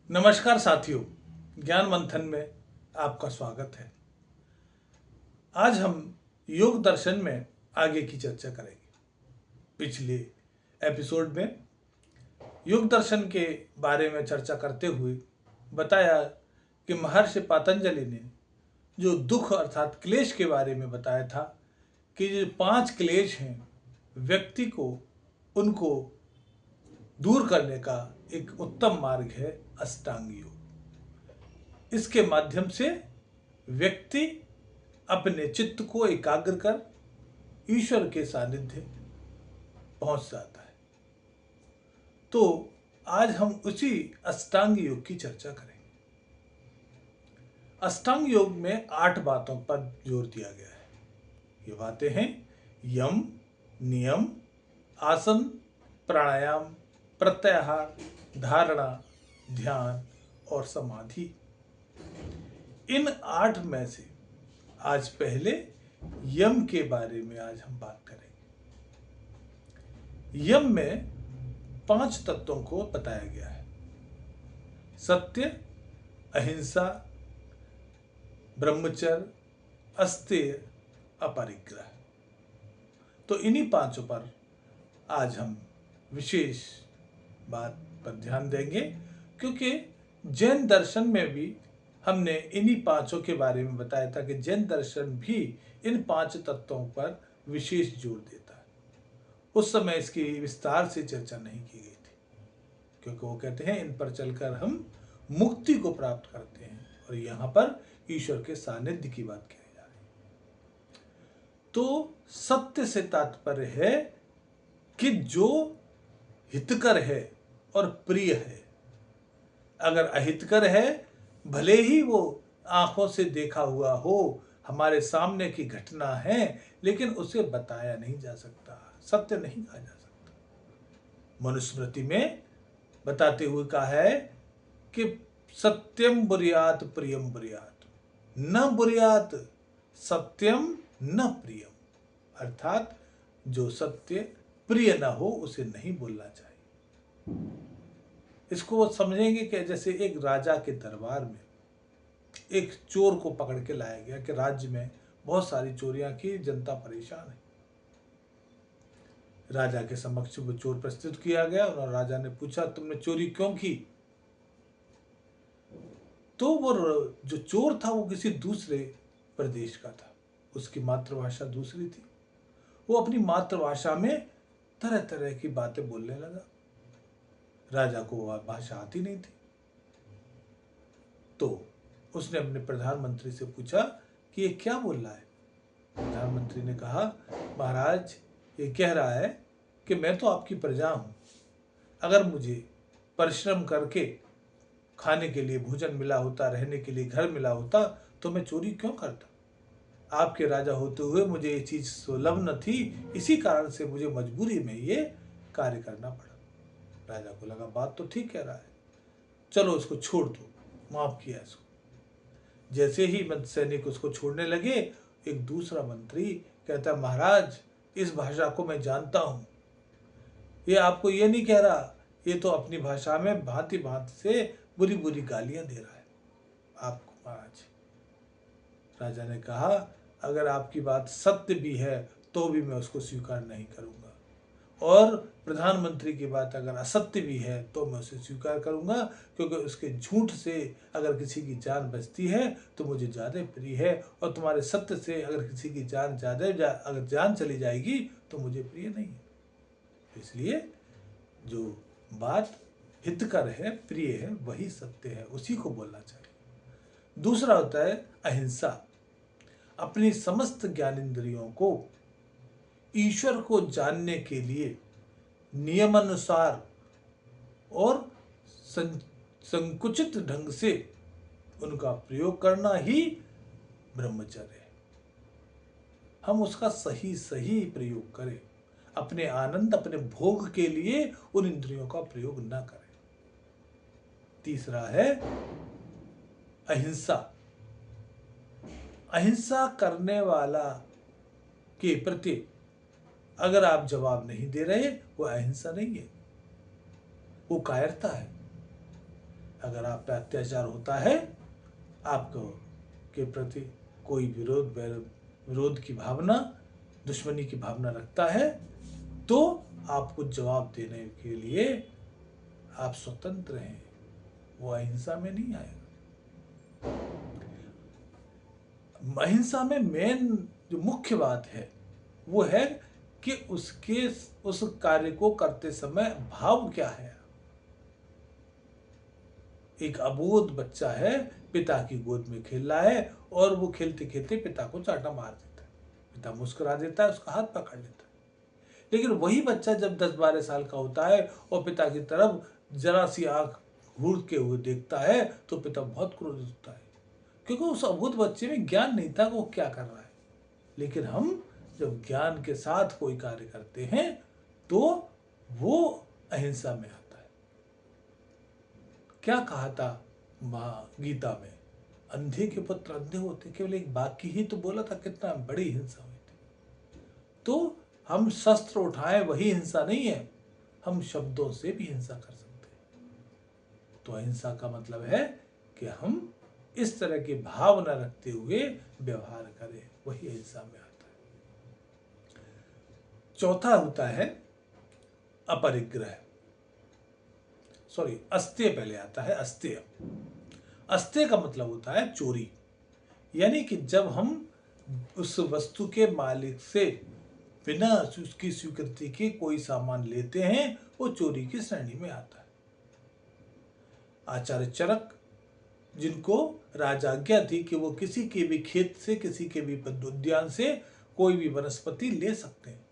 नमस्कार साथियों, ज्ञान मंथन में आपका स्वागत है। आज हम योग दर्शन में आगे की चर्चा करेंगे। पिछले एपिसोड में योग दर्शन के बारे में चर्चा करते हुए बताया कि महर्षि पतंजलि ने जो दुख अर्थात क्लेश के बारे में बताया था कि जो 5 क्लेश हैं, व्यक्ति को उनको दूर करने का एक उत्तम मार्ग है अष्टांग योग। इसके माध्यम से व्यक्ति अपने चित्त को एकाग्र कर ईश्वर के सानिध्य पहुंच जाता है। तो आज हम उसी अष्टांग योग की चर्चा करेंगे। अष्टांग योग में 8 बातों पर जोर दिया गया है। ये बातें हैं यम, नियम, आसन, प्राणायाम, प्रत्याहार, धारणा, ध्यान और समाधि। इन 8 में से आज पहले यम के बारे में आज हम बात करेंगे। यम में 5 तत्वों को बताया गया है: सत्य, अहिंसा, ब्रह्मचर्य, अस्तेय, अपरिग्रह। तो इन्हीं 5 पर आज हम विशेष बात पर ध्यान देंगे, क्योंकि जैन दर्शन में भी हमने इन्हीं 5 के बारे में बताया था कि जैन दर्शन भी इन 5 तत्वों पर विशेष जोर देता है। उस समय इसकी विस्तार से चर्चा नहीं की गई थी, क्योंकि वो कहते हैं इन पर चलकर हम मुक्ति को प्राप्त करते हैं, और यहाँ पर ईश्वर के सानिध्य की बात कही जा रही है। तो सत्य से तात्पर्य है कि जो हितकर है और प्रिय है। अगर अहितकर है, भले ही वो आंखों से देखा हुआ हो, हमारे सामने की घटना है, लेकिन उसे बताया नहीं जा सकता, सत्य नहीं कहा जा सकता। मनुस्मृति में बताते हुए कहा है कि सत्यम बुर्यात प्रियम बुर्यात, न बुर्यात सत्यम न प्रियम। अर्थात जो सत्य प्रिय न हो उसे नहीं बोलना चाहिए। इसको वो समझेंगे कि जैसे एक राजा के दरबार में एक चोर को पकड़ के लाया गया कि राज्य में बहुत सारी चोरियां की, जनता परेशान है। राजा के समक्ष वो चोर प्रस्तुत किया गया और राजा ने पूछा, तुमने चोरी क्यों की? तो वो जो चोर था वो किसी दूसरे प्रदेश का था, उसकी मातृभाषा दूसरी थी। वो अपनी मातृभाषा में तरह तरह की बातें बोलने लगा। राजा को वह भाषा आती नहीं थी, तो उसने अपने प्रधानमंत्री से पूछा कि ये क्या बोल रहा है। प्रधानमंत्री ने कहा, महाराज ये कह रहा है कि मैं तो आपकी प्रजा हूं, अगर मुझे परिश्रम करके खाने के लिए भोजन मिला होता, रहने के लिए घर मिला होता, तो मैं चोरी क्यों करता? आपके राजा होते हुए मुझे ये चीज सुलभ न थी, इसी कारण से मुझे मजबूरी में ये कार्य करना पड़ा। राजा को लगा बात तो ठीक कह रहा है, चलो उसको छोड़ दो, माफ किया इसको। जैसे ही सैनिक उसको छोड़ने लगे, एक दूसरा मंत्री कहता, महाराज इस भाषा को मैं जानता हूं, ये आपको ये नहीं कह रहा, ये तो अपनी भाषा में भांति भांति से बुरी बुरी गालियां दे रहा है आपको। महाराज, राजा ने कहा, अगर आपकी बात सत्य भी है तो भी मैं उसको स्वीकार नहीं करूंगा, और प्रधानमंत्री की बात अगर असत्य भी है तो मैं उसे स्वीकार करूंगा, क्योंकि उसके झूठ से अगर किसी की जान बचती है तो मुझे ज़्यादा प्रिय है, और तुम्हारे सत्य से अगर किसी की जान अगर जान चली जाएगी तो मुझे प्रिय नहीं है। इसलिए जो बात हितकर है, प्रिय है, वही सत्य है, उसी को बोलना चाहिए। दूसरा होता है अहिंसा। अपनी समस्त ज्ञानेंद्रियों को ईश्वर को जानने के लिए नियमानुसार और संकुचित ढंग से उनका प्रयोग करना ही ब्रह्मचर्य है। हम उसका सही सही प्रयोग करें, अपने आनंद, अपने भोग के लिए उन इंद्रियों का प्रयोग न करें। तीसरा है अहिंसा। अहिंसा करने वाला के प्रति अगर आप जवाब नहीं दे रहे, वो अहिंसा नहीं है, वो कायरता है। अगर आप पे अत्याचार होता है, आपको के प्रति कोई विरोध की भावना, दुश्मनी की भावना रखता है, तो आपको जवाब देने के लिए आप स्वतंत्र हैं, वो अहिंसा में नहीं आएगा। अहिंसा में मेन जो मुख्य बात है वो है कि उस कार्य को करते समय भाव क्या है। एक अबोध बच्चा है, पिता की गोद में खेल रहा है और वो खेलते खेलते पिता को चाटा मार देता है, पिता मुस्कुरा देता है, उसका हाथ पकड़ लेता है। लेकिन वही बच्चा जब 10-12 साल का होता है और पिता की तरफ जरा सी आंख घूर के हुए देखता है तो पिता बहुत क्रोधित होता है, क्योंकि उस अबोध बच्चे में ज्ञान नहीं था कि वो क्या कर रहा है। लेकिन हम जब ज्ञान के साथ कोई कार्य करते हैं तो वो अहिंसा में आता है। क्या कहा था गीता में, अंधे के पुत्र अंधे होते, केवल एक वाक्य ही तो बोला था, कितना बड़ी हिंसा हुई थी। तो हम शस्त्र उठाएं वही हिंसा नहीं है, हम शब्दों से भी हिंसा कर सकते हैं। तो अहिंसा का मतलब है कि हम इस तरह की भावना रखते हुए व्यवहार करें, वही अहिंसा में आता है। चौथा होता है अपरिग्रह, अस्तेय पहले आता है। अस्तेय का मतलब होता है चोरी, यानी कि जब हम उस वस्तु के मालिक से बिना उसकी स्वीकृति के कोई सामान लेते हैं, वो चोरी की श्रेणी में आता है। आचार्य चरक, जिनको राजाज्ञा थी कि वो किसी के भी खेत से, किसी के भी उद्यान से कोई भी वनस्पति ले सकते हैं,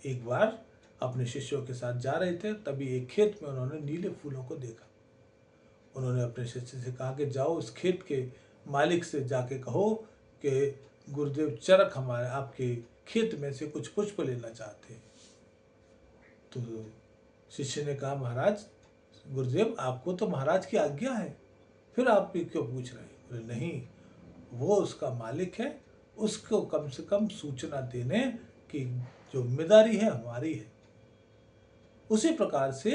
एक बार अपने शिष्यों के साथ जा रहे थे, तभी एक खेत में उन्होंने नीले फूलों को देखा। उन्होंने अपने शिष्य से कहा कि जाओ उस खेत के मालिक से जाके कहो कि गुरुदेव चरक हमारे आपके खेत में से कुछ पुष्प लेना चाहते हैं। तो शिष्य ने कहा, महाराज गुरुदेव आपको तो महाराज की आज्ञा है, फिर आप भी क्यों पूछ रहे हैं? बोले नहीं, वो उसका मालिक है, उसको कम से कम सूचना देने की जो जिम्मेदारी है हमारी है। उसी प्रकार से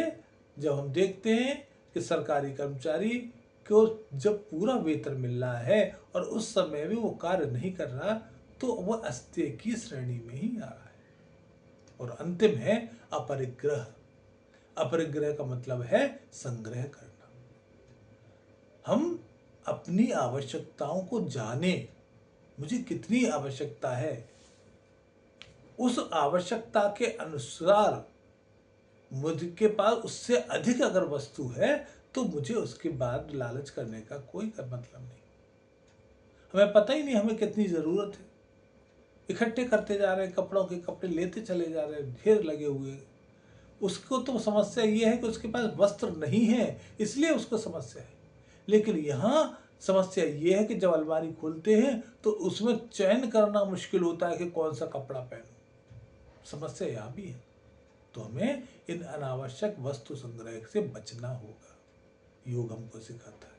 जब हम देखते हैं कि सरकारी कर्मचारी को जब पूरा वेतन मिल रहा है और उस समय भी वो कार्य नहीं कर रहा, तो वह अस्तेय की श्रेणी में ही आ रहा है। और अंतिम है अपरिग्रह। अपरिग्रह का मतलब है संग्रह करना। हम अपनी आवश्यकताओं को जाने, मुझे कितनी आवश्यकता है, उस आवश्यकता के अनुसार मुझके पास उससे अधिक अगर वस्तु है तो मुझे उसके बाद लालच करने का कोई मतलब नहीं। हमें पता ही नहीं हमें कितनी ज़रूरत है, इकट्ठे करते जा रहे हैं, कपड़ों के कपड़े लेते चले जा रहे हैं, ढेर लगे हुए। उसको तो समस्या ये है कि उसके पास वस्त्र नहीं है, इसलिए उसको समस्या है। लेकिन यहाँ समस्या ये है कि जब अलमारी खोलते हैं तो उसमें चयन करना मुश्किल होता है कि कौन सा कपड़ा पहनूं। समस्या यहाँ भी है। तो हमें इन अनावश्यक वस्तु संग्रह से बचना होगा, योग हमको सिखाता है।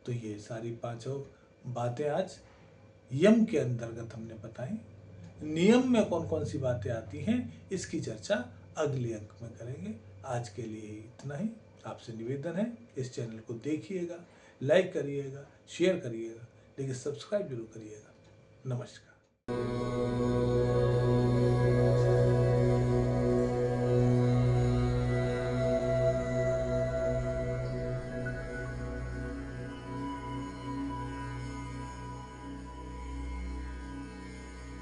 तो ये सारी पांचों बातें आज यम के अंतर्गत हमने बताई। नियम में कौन कौन सी बातें आती हैं इसकी चर्चा अगले अंक में करेंगे। आज के लिए इतना ही। आपसे निवेदन है, इस चैनल को देखिएगा, लाइक करिएगा, शेयर करिएगा, लेकिन सब्सक्राइब जरूर करिएगा। नमस्कार।